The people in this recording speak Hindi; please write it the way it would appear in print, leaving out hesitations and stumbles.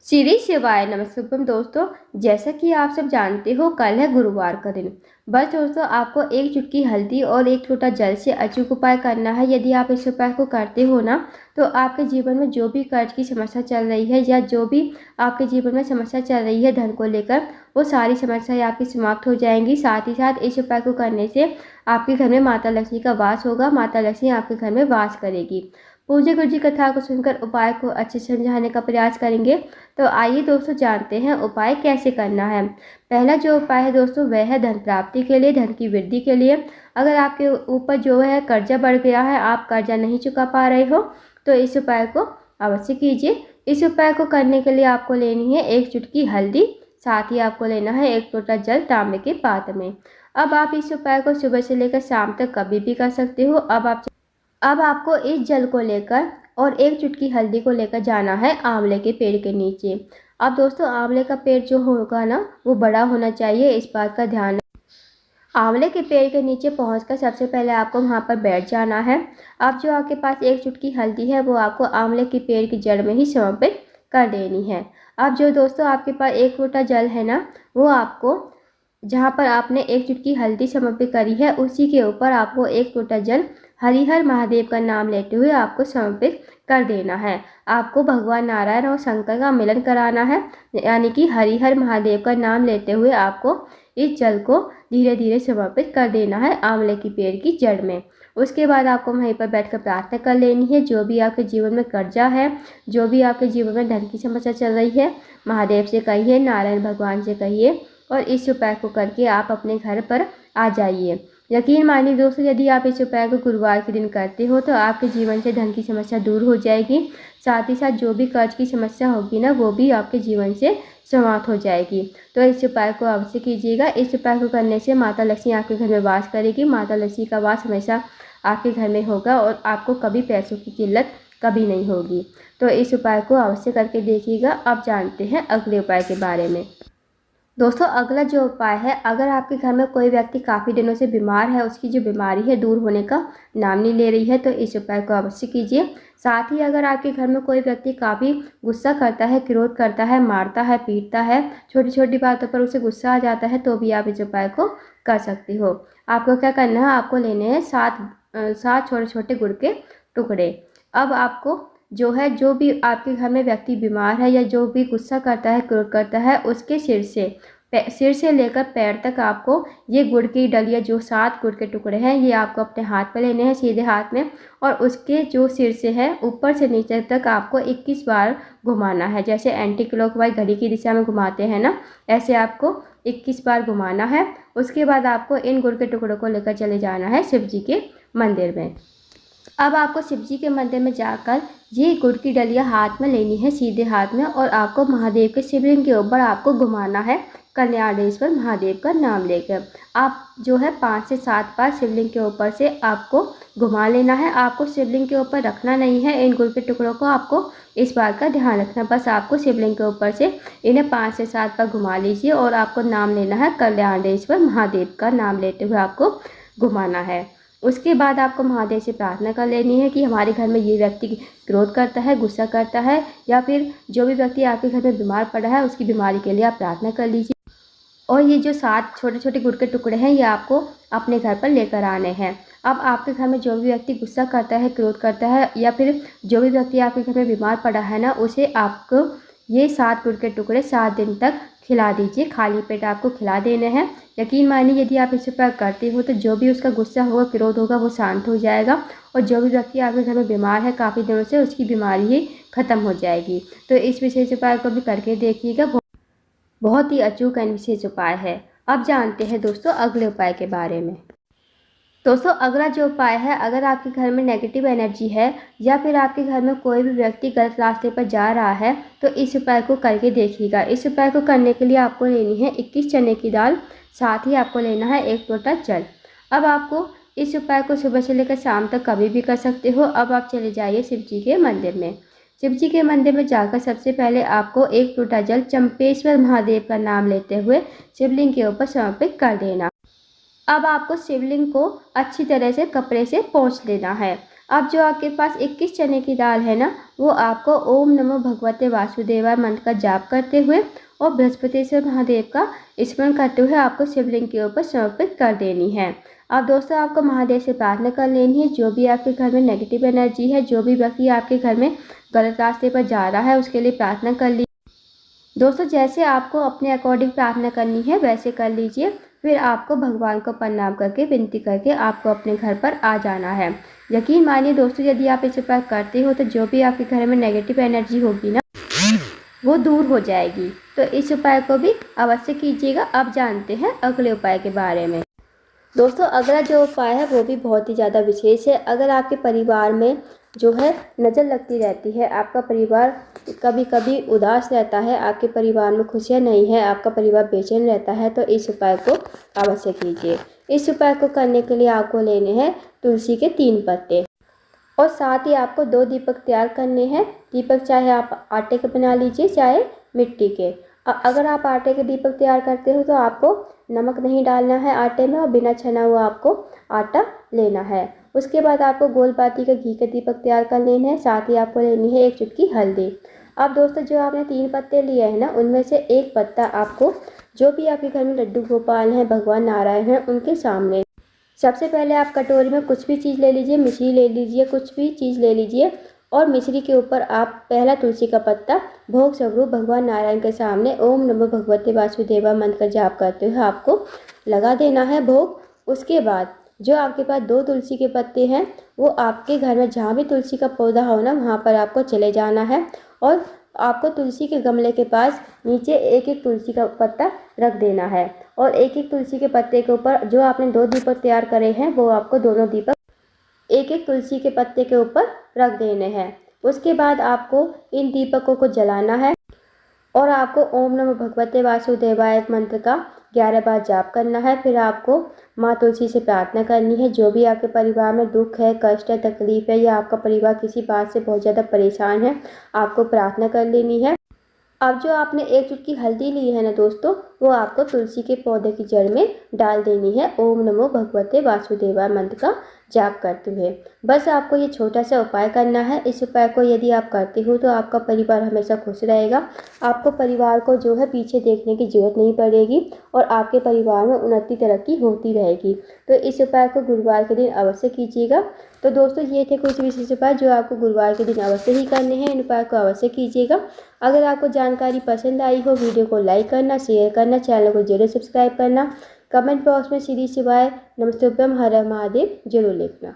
श्री शिवाय नमस्कार दोस्तों। जैसा कि आप सब जानते हो, कल है गुरुवार का दिन। बस दोस्तों, आपको एक चुटकी हल्दी और एक लोटा जल से अचूक उपाय करना है। यदि आप इस उपाय को करते हो ना, तो आपके जीवन में जो भी कर्ज की समस्या चल रही है या जो भी आपके जीवन में समस्या चल रही है धन को लेकर, वो सारी समस्याएं आपकी समाप्त हो जाएंगी। साथ ही साथ इस उपाय को करने से आपके घर में माता लक्ष्मी का वास होगा। माता लक्ष्मी आपके घर में वास करेगी। पूज्य गुरु जी कथा को सुनकर उपाय को अच्छे से समझाने का प्रयास करेंगे। तो आइए दोस्तों, जानते हैं उपाय कैसे करना है। पहला जो उपाय है दोस्तों, वह है धन प्राप्ति के लिए, धन की वृद्धि के लिए। अगर आपके ऊपर जो है कर्जा बढ़ गया है, आप कर्जा नहीं चुका पा रहे हो, तो इस उपाय को अवश्य कीजिए। इस उपाय को करने के लिए आपको लेनी है एक चुटकी हल्दी, साथ ही आपको लेना है एक लोटा जल तांबे के पात्र में। अब आप इस उपाय को सुबह से लेकर शाम तक कभी भी कर सकते हो। अब आपको इस जल को लेकर और एक चुटकी हल्दी को लेकर जाना है आंवले के पेड़ के नीचे। अब दोस्तों, आंवले का पेड़ जो होगा ना, वो बड़ा होना चाहिए, इस बात का ध्यान रखें। आंवले के पेड़ के नीचे पहुंचकर सबसे पहले आपको वहां पर बैठ जाना है। अब जो आपके पास एक चुटकी हल्दी है, वो आपको आंवले के पेड़ की जड़ में ही समर्पित कर देनी है। अब जो दोस्तों आपके पास एक लोटा जल है ना, वो आपको जहाँ पर आपने एक चुटकी हल्दी समर्पित करी है, उसी के ऊपर आपको एक लोटा जल हरिहर महादेव का नाम लेते हुए आपको समर्पित कर देना है। आपको भगवान नारायण और शंकर का मिलन कराना है, यानी कि हरिहर महादेव का नाम लेते हुए आपको इस जल को धीरे धीरे समर्पित कर देना है आंवले की पेड़ की जड़ में। उसके बाद आपको वहीं पर बैठकर प्रार्थना कर लेनी है। जो भी आपके जीवन में कर्जा है, जो भी आपके जीवन में धन की समस्या चल रही है, महादेव से कहिए, नारायण भगवान से कहिए, और इस उपाय को करके आप अपने घर पर आ जाइए। यकीन मानिए दोस्तों, यदि आप इस उपाय को गुरुवार के दिन करते हो, तो आपके जीवन से धन की समस्या दूर हो जाएगी। साथ ही साथ जो भी कर्ज की समस्या होगी ना, वो भी आपके जीवन से समाप्त हो जाएगी। तो इस उपाय को अवश्य कीजिएगा। इस उपाय को करने से माता लक्ष्मी आपके घर में वास करेगी। माता लक्ष्मी का वास हमेशा आपके घर में होगा और आपको कभी पैसों की किल्लत कभी नहीं होगी। तो इस उपाय को अवश्य करके देखिएगा। अब जानते हैं अगले उपाय के बारे में। दोस्तों, अगला जो उपाय है, अगर आपके घर में कोई व्यक्ति काफ़ी दिनों से बीमार है, उसकी जो बीमारी है दूर होने का नाम नहीं ले रही है, तो इस उपाय को अवश्य कीजिए। साथ ही अगर आपके घर में कोई व्यक्ति काफ़ी गुस्सा करता है, क्रोध करता है, मारता है, पीटता है, छोटी छोटी बातों पर उसे गुस्सा आ जाता है, तो भी आप इस उपाय को कर सकते हो। आपको क्या करना है, आपको लेने हैं सात छोटे छोटे गुड़ के टुकड़े। अब आपको जो है, जो भी आपके घर में व्यक्ति बीमार है या जो भी गुस्सा करता है, क्रोध करता है, उसके सिर से लेकर पैर तक आपको ये गुड़ की डलिया, जो 7 गुड़ के टुकड़े हैं, ये आपको अपने हाथ पे लेने हैं, सीधे हाथ में। और उसके जो सिर से है, ऊपर से नीचे तक आपको 21 बार घुमाना है। जैसे एंटी क्लॉकवाइज घड़ी की दिशा में घुमाते हैं ना, ऐसे आपको 21 बार घुमाना है। उसके बाद आपको इन गुड़ के टुकड़ों को लेकर चले जाना है शिव जी के मंदिर में। अब आपको शिव जी के मंदिर में जाकर ये गुड़ की डलिया हाथ में लेनी है, सीधे हाथ में, और आपको महादेव के शिवलिंग के ऊपर आपको घुमाना है कल्याणेश्वर महादेव का नाम लेकर। आप जो है 5 से 7 बार शिवलिंग के ऊपर से आपको घुमा लेना है। आपको शिवलिंग के ऊपर रखना नहीं है इन गुड़ के टुकड़ों को, आपको इस बात का ध्यान रखना। बस आपको शिवलिंग के ऊपर से इन्हें 5 से 7 बार घुमा लीजिए और आपको नाम लेना है कल्याणेश्वर महादेव का नाम लेते हुए आपको घुमाना है। उसके बाद आपको महादेव से प्रार्थना कर लेनी है कि हमारे घर में ये व्यक्ति क्रोध करता है, गुस्सा करता है, या फिर जो भी व्यक्ति आपके घर में बीमार पड़ा है, उसकी बीमारी के लिए आप प्रार्थना कर लीजिए। और ये जो 7 छोटे छोटे गुड़ के टुकड़े हैं, ये आपको अपने घर पर लेकर आने हैं। अब आपके घर में जो भी व्यक्ति गुस्सा करता है, क्रोध करता है, या फिर जो भी व्यक्ति आपके घर में बीमार पड़ा है ना, उसे आपको ये 7 गुड़ के टुकड़े 7 दिन तक खिला दीजिए। खाली पेट आपको खिला देने हैं। यकीन मानिए, यदि आप इस उपाय करते हो, तो जो भी उसका गुस्सा होगा, क्रोध होगा, वो शांत हो जाएगा। और जो भी व्यक्ति आपके घर में बीमार है काफ़ी दिनों से, उसकी बीमारी ही खत्म हो जाएगी। तो इस विशेष उपाय को भी करके देखिएगा। बहुत ही अचूक एंड विशेष उपाय है। अब जानते हैं दोस्तों अगले उपाय के बारे में। दोस्तों, अगला जो उपाय है, अगर आपके घर में नेगेटिव एनर्जी है या फिर आपके घर में कोई भी व्यक्ति गलत रास्ते पर जा रहा है, तो इस उपाय को करके देखिएगा। इस उपाय को करने के लिए आपको लेनी है 21 चने की दाल, साथ ही आपको लेना है 1 लोटा जल। अब आपको इस उपाय को सुबह से लेकर शाम तक कभी भी कर सकते हो। अब आप चले जाइए शिव जी के मंदिर में। शिव जी के मंदिर में जाकर सबसे पहले आपको 1 लोटा जल चंपेश्वर महादेव का नाम लेते हुए शिवलिंग के ऊपर समर्पित कर देना। अब आपको शिवलिंग को अच्छी तरह से कपड़े से पोंछ लेना है। अब जो आपके पास 21 चने की दाल है ना, वो आपको ओम नमो भगवते वासुदेवाय मंत्र का जाप करते हुए और बृहस्पतिश्वर महादेव का स्मरण करते हुए आपको शिवलिंग के ऊपर समर्पित कर देनी है। अब दोस्तों आपको महादेव से प्रार्थना कर लेनी है, जो भी आपके घर में नेगेटिव एनर्जी है, जो भी व्यक्ति आपके घर में गलत रास्ते पर जा रहा है, उसके लिए प्रार्थना कर लीजिए। दोस्तों जैसे आपको अपने अकॉर्डिंग प्रार्थना करनी है वैसे कर लीजिए। फिर आपको भगवान को प्रणाम करके विनती करके आपको अपने घर पर आ जाना है। यकीन मानिए दोस्तों, यदि आप इस उपाय करते हो तो जो भी आपके घर में नेगेटिव एनर्जी होगी ना, वो दूर हो जाएगी। तो इस उपाय को भी अवश्य कीजिएगा। अब जानते हैं अगले उपाय के बारे में। दोस्तों अगला जो उपाय है वो भी बहुत ही ज़्यादा विशेष है। अगर आपके परिवार में जो है नज़र लगती रहती है, आपका परिवार कभी कभी उदास रहता है, आपके परिवार में खुशियाँ नहीं है, आपका परिवार बेचैन रहता है, तो इस उपाय को अवश्य कीजिए। इस उपाय को करने के लिए आपको लेने हैं तुलसी के 3 पत्ते और साथ ही आपको 2 दीपक तैयार करने हैं। दीपक चाहे आप आटे के बना लीजिए चाहे मिट्टी के। अगर आप आटे के दीपक तैयार करते हो तो आपको नमक नहीं डालना है आटे में और बिना छना हुआ आपको आटा लेना है। उसके बाद आपको गोल बाती का घी के दीपक तैयार कर लेने हैं। साथ ही आपको लेनी है 1 चुटकी हल्दी। अब दोस्तों जो आपने 3 पत्ते लिए हैं ना, उनमें से 1 पत्ता आपको जो भी आपके घर में लड्डू गोपाल हैं, भगवान नारायण हैं, उनके सामने सबसे पहले आप कटोरी में कुछ भी चीज़ ले लीजिए, मिश्री ले लीजिए, कुछ भी चीज़ ले लीजिए और मिश्री के ऊपर आप पहला तुलसी का पत्ता भोग स्वरूप भगवान नारायण के सामने ओम नमो भगवते वासुदेवा मंत्र का जाप करते हुए आपको लगा देना है भोग। उसके बाद जो आपके पास 2 तुलसी के पत्ते हैं, वो आपके घर में जहाँ भी तुलसी का पौधा हो ना, वहाँ पर आपको चले जाना है और आपको तुलसी के गमले के पास नीचे 1-1 तुलसी का पत्ता रख देना है और 1-1 तुलसी के पत्ते के ऊपर जो आपने 2 दीपक तैयार करे हैं, वो आपको दोनों दीपक 1-1 तुलसी के पत्ते के ऊपर रख देने हैं। उसके बाद आपको इन दीपकों को जलाना है और आपको ओम नमो भगवते वासुदेवाय मंत्र का 11 बार जाप करना है। फिर आपको माँ तुलसी से प्रार्थना करनी है। जो भी आपके परिवार में दुख है, कष्ट है, तकलीफ है या आपका परिवार किसी बात से बहुत ज़्यादा परेशान है, आपको प्रार्थना कर लेनी है। अब जो आपने 1 चुटकी हल्दी ली है ना दोस्तों, वो आपको तुलसी के पौधे की जड़ में डाल देनी है ओम नमो भगवते वासुदेवाय मंत्र का जाप करते हुए। बस आपको ये छोटा सा उपाय करना है। इस उपाय को यदि आप करते हो तो आपका परिवार हमेशा खुश रहेगा। आपको परिवार को जो है पीछे देखने की जरूरत नहीं पड़ेगी और आपके परिवार में उन्नति तरक्की होती रहेगी। तो इस उपाय को गुरुवार के दिन अवश्य कीजिएगा। तो दोस्तों ये थे कुछ विशेष उपाय जो आपको गुरुवार के दिन अवश्य ही करने हैं। इन उपाय को अवश्य कीजिएगा। अगर आपको जानकारी पसंद आई हो, वीडियो को लाइक करना, शेयर करना, चैनल को जरूर सब्सक्राइब करना, कमेंट बॉक्स में श्री शिवाय नमस्तुभ्यम हर हर महादेव जरूर लिखना।